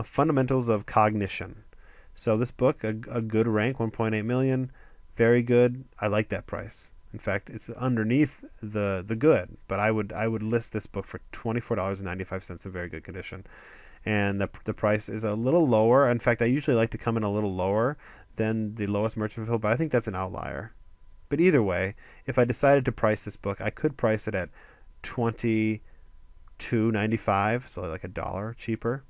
Fundamentals of Cognition. So this book, a good rank, 1.8 million, very good. I like that price. In fact, it's underneath the good, but I would list this book for $24.95 in very good condition. And the price is a little lower. In fact, I usually like to come in a little lower than the lowest merchant fulfilled, but I think that's an outlier. But either way, if I decided to price this book, I could price it at 22.95, so like a dollar cheaper,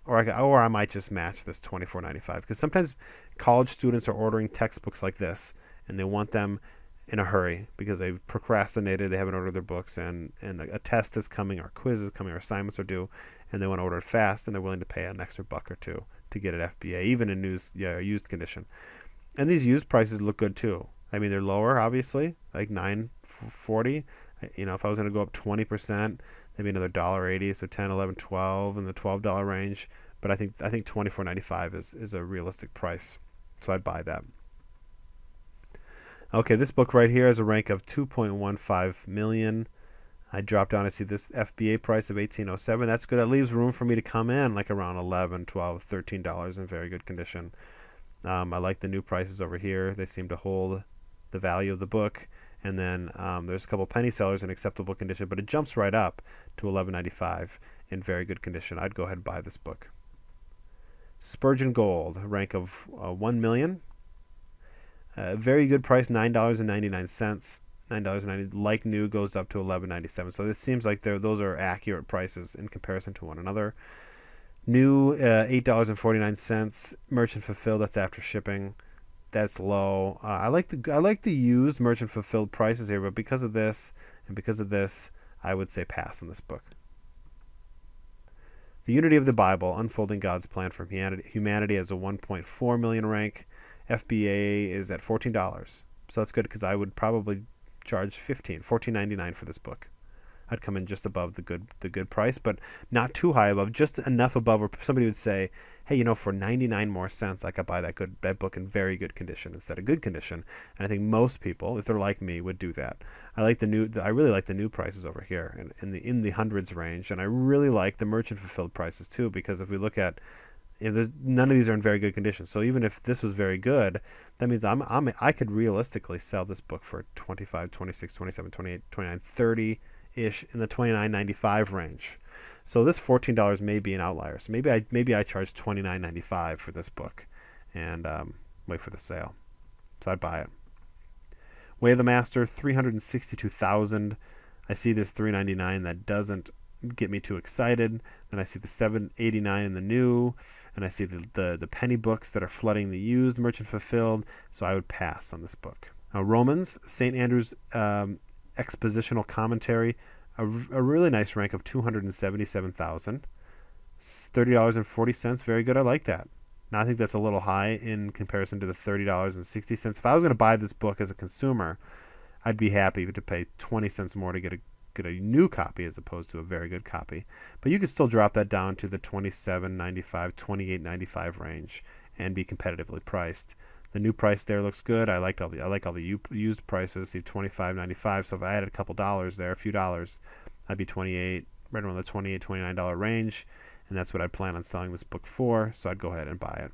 or I might just match this 24.95 because sometimes college students are ordering textbooks like this and they want them in a hurry because they've procrastinated, they haven't ordered their books, and a test is coming, or a quiz is coming, or assignments are due, and they want to order it fast, and they're willing to pay an extra buck or two to get it FBA, even in used condition. And these used prices look good too. I mean, they're lower, obviously, like $9.40. If I was going to go up 20%, maybe another $1.80, so 10, 11, 12 in the $12 range. But I think $24.95 is a realistic price, so I'd buy that. Okay, this book right here has a rank of 2.15 million. I drop down, I see this FBA price of $18.07. That's good. That leaves room for me to come in like around $11, $12, $13 in very good condition. I like the new prices over here. They seem to hold the value of the book. And then there's a couple penny sellers in acceptable condition, but it jumps right up to $11.95 in very good condition. I'd go ahead and buy this book. Spurgeon Gold, rank of 1 million. Very good price, $9.99. $9.90, like new, goes up to $11.97. So it seems like those are accurate prices in comparison to one another. New, $8.49. Merchant fulfilled, that's after shipping. That's low. I like the used merchant fulfilled prices here, but because of this and because of this, I would say pass on this book. The Unity of the Bible, Unfolding God's Plan for Humanity as a 1.4 million rank. FBA is at $14. So that's good because I would probably charge $14.99 for this book. I'd come in just above the good price, but not too high above, just enough above where somebody would say, hey, for 99 more cents, I could buy that book in very good condition instead of good condition. And I think most people, if they're like me, would do that. I really like the new prices over here in the hundreds range, and I really like the merchant fulfilled prices too, because if we look at, none of these are in very good condition. So even if this was very good, that means I could realistically sell this book for 25, 26, 27, 28, 29, 30-ish in the $29.95 range. So this $14 may be an outlier. So maybe I charge $29.95 for this book and wait for the sale. So I'd buy it. Way of the Master, $362,000. I see this $399. That doesn't get me too excited. Then I see the $789 in the new, and I see the penny books that are flooding the used merchant fulfilled. So I would pass on this book. Now Romans, St. Andrew's expositional commentary, a really nice rank of $277,000. $30.40, very good. I like that. Now I think that's a little high in comparison to the $30.60. If I was going to buy this book as a consumer, I'd be happy to pay 20 cents more to get a new copy as opposed to a very good copy. But you could still drop that down to the $27.95, $28.95 range and be competitively priced. The new price there looks good. I like all the used prices. See $25.95. So if I added a couple dollars there, a few dollars, I'd be right around the $28, $29 range, and that's what I plan on selling this book for. So I'd go ahead and buy it.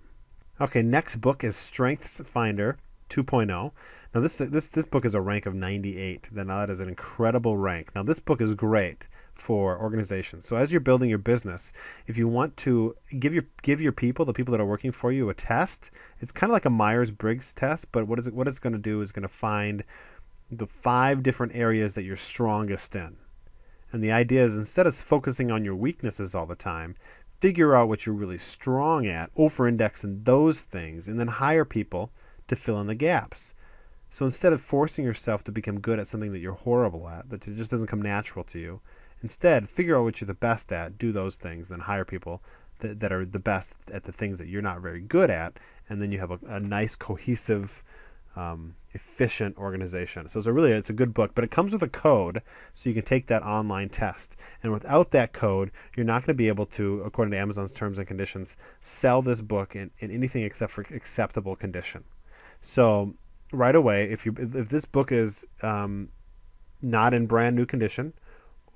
Okay, next book is Strengths Finder 2.0. Now this book is a rank of 98. Now that is an incredible rank. Now this book is great for organizations. So as you're building your business, if you want to give your people, the people that are working for you, a test, it's kind of like a Myers-Briggs test, but what it's going to do is going to find the 5 different areas that you're strongest in. And the idea is, instead of focusing on your weaknesses all the time, figure out what you're really strong at, over-index in those things, and then hire people to fill in the gaps. So instead of forcing yourself to become good at something that you're horrible at, that it just doesn't come natural to you, instead figure out what you're the best at, do those things, then hire people that are the best at the things that you're not very good at, and then you have a nice, cohesive, efficient organization. So it's a good book, but it comes with a code, so you can take that online test. And without that code, you're not going to be able to, according to Amazon's terms and conditions, sell this book in anything except for acceptable condition. So right away, if this book is not in brand new condition,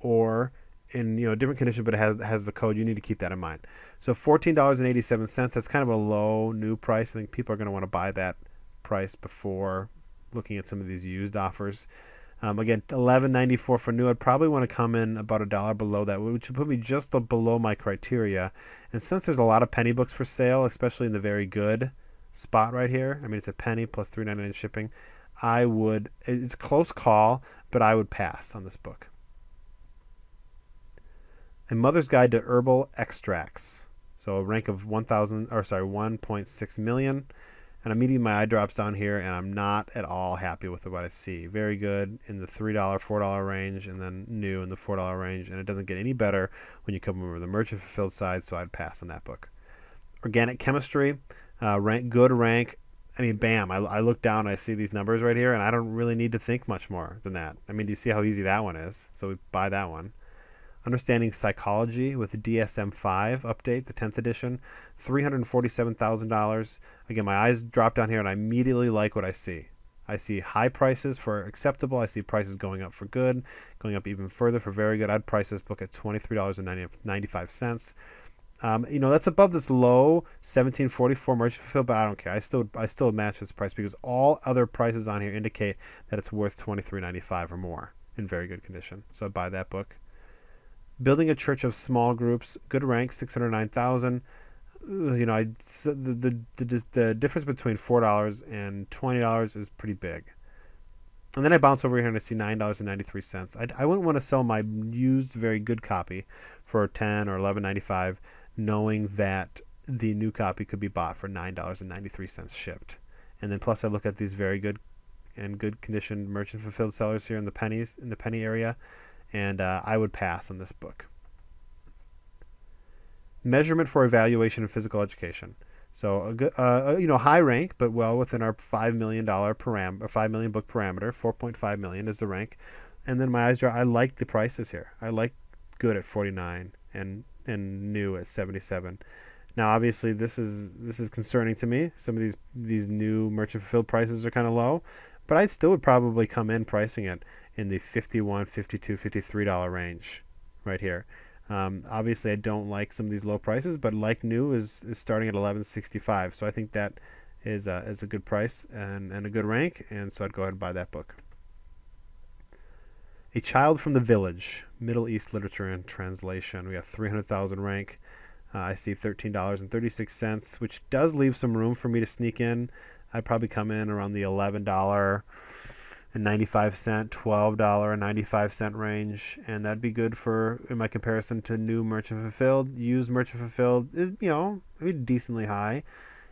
or in different condition, but it has the code. You need to keep that in mind. So $14.87. That's kind of a low new price. I think people are going to want to buy that price before looking at some of these used offers. Again, $11.94 for new. I'd probably want to come in about $1 below that, which would put me just below my criteria. And since there's a lot of penny books for sale, especially in the very good spot right here, I mean it's a penny plus $3.99 shipping. It's a close call, but I would pass on this book. A Mother's Guide to Herbal Extracts. So a rank of 1.6 million. And immediately my eye drops down here, and I'm not at all happy with what I see. Very good in the $3, $4 range, and then new in the $4 range. And it doesn't get any better when you come over the merchant fulfilled side, so I'd pass on that book. Organic Chemistry, good rank. I mean, bam, I look down and I see these numbers right here, and I don't really need to think much more than that. I mean, do you see how easy that one is? So we buy that one. Understanding Psychology with the DSM-5 update, the 10th edition, $347,000. Again, my eyes drop down here and I immediately like what I see. I see high prices for acceptable. I see prices going up for good, going up even further for very good. I'd price this book at $23.95. That's above this low $17.44 merchant fulfilled, but I don't care. I still match this price because all other prices on here indicate that it's worth $23.95 or more in very good condition. So I'd buy that book. Building a Church of Small Groups, good rank, $609,000. The difference between $4 and $20 is pretty big. And then I bounce over here and I see $9.93. I wouldn't want to sell my used, very good copy for $10 or $11.95, knowing that the new copy could be bought for $9.93 shipped. And then plus I look at these very good and good condition merchant fulfilled sellers here in the penny area. And I would pass on this book. Measurement for Evaluation in Physical Education. So a good, high rank, but well within our $5 million book parameter. 4.5 million is the rank. And then my eyes draw. I like the prices here. I like good at 49 and new at 77. Now, obviously, this is concerning to me. Some of these new merchant fulfilled prices are kind of low, but I still would probably come in pricing it in the $51, $52, $53 range right here. Obviously, I don't like some of these low prices, but like new is starting at $11.65. So I think that is a good price and a good rank, and so I'd go ahead and buy that book. A Child from the Village, Middle East Literature and Translation. We have 300,000 rank. I see $13.36, which does leave some room for me to sneak in. I'd probably come in around the $11.95, $12.95 range, and that'd be good for in my comparison to new merchant fulfilled. Used merchant fulfilled is maybe decently high.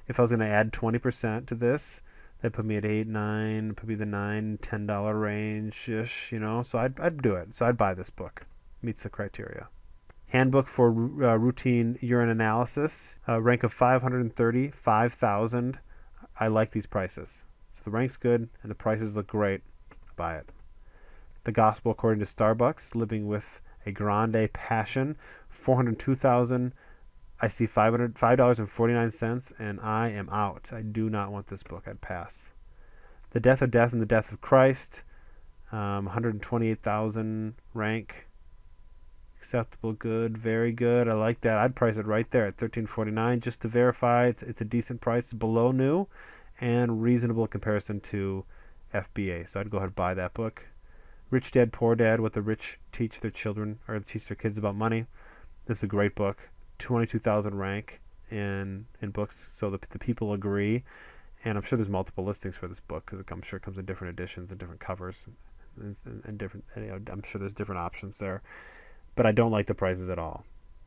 If I was going to add 20% to this, that put me at 8, 9, put me the $9, $10 range ish. So I'd do it. So I'd buy this book. Meets the criteria. Handbook for Routine Urine Analysis, rank of 530, 5,000. I like these prices. So the rank's good and the prices look great. Buy it. The Gospel According to Starbucks, Living with a Grande Passion, 402,000. I see $5.49, and I am out. I do not want this book. I'd pass. The Death of Death and the Death of Christ, 128,000 rank. Acceptable, good, very good. I like that. I'd price it right there at $13.49 just to verify it's a decent price, below new, and reasonable comparison to FBA. So I'd go ahead and buy that book. Rich Dad Poor Dad: What the Rich Teach Their Children or Teach Their Kids About Money. This is a great book. 22,000 rank in books, so the people agree. And I'm sure there's multiple listings for this book because I'm sure it comes in different editions and different covers and different. I'm sure there's different options there. But I don't like the prices at all.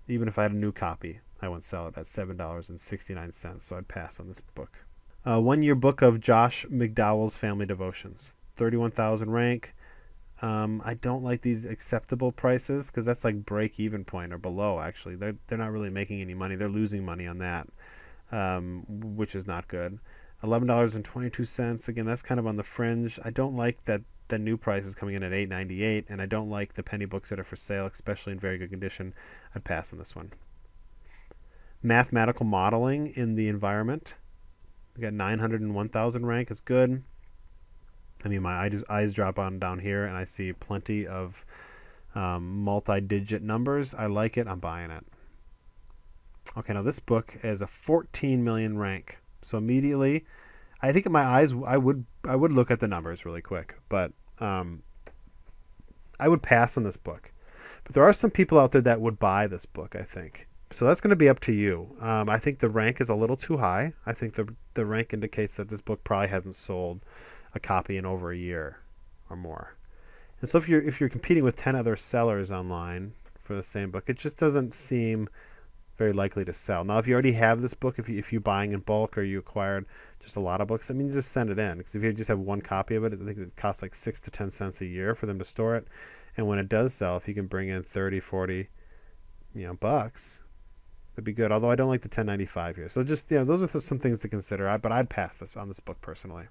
Even if I had a new copy, I wouldn't sell it at $7.69, so I'd pass on this book. 1 year book of Josh McDowell's Family Devotions, 31,000 rank. I don't like these acceptable prices because that's like break-even point or below, actually. They're not really making any money. They're losing money on that, which is not good. $11.22. Again, that's kind of on the fringe. I don't like that the new price is coming in at $8.98, and I don't like the penny books that are for sale, especially in very good condition. I'd pass on this one. Mathematical Modeling in the Environment. We got 901,000 rank. Is good. I mean, my eyes drop on down here, and I see plenty of multi-digit numbers. I like it. I'm buying it. Okay, now this book is a 14 million rank. So immediately, I think in my eyes, I would look at the numbers really quick, but I would pass on this book. But there are some people out there that would buy this book, I think. So that's going to be up to you. I think the rank is a little too high. I think the rank indicates that this book probably hasn't sold a copy in over a year or more. And so if you're competing with 10 other sellers online for the same book, it just doesn't seem very likely to sell. Now, if you already have this book, if you're buying in bulk or you acquired just a lot of books, I mean, just send it in. Because if you just have one copy of it, I think it costs like 6 to 10 cents a year for them to store it. And when it does sell, if you can bring in 30, 40, bucks, that'd be good. Although I don't like the 10.95 here. So just, those are some things to consider. But I'd pass on this book personally.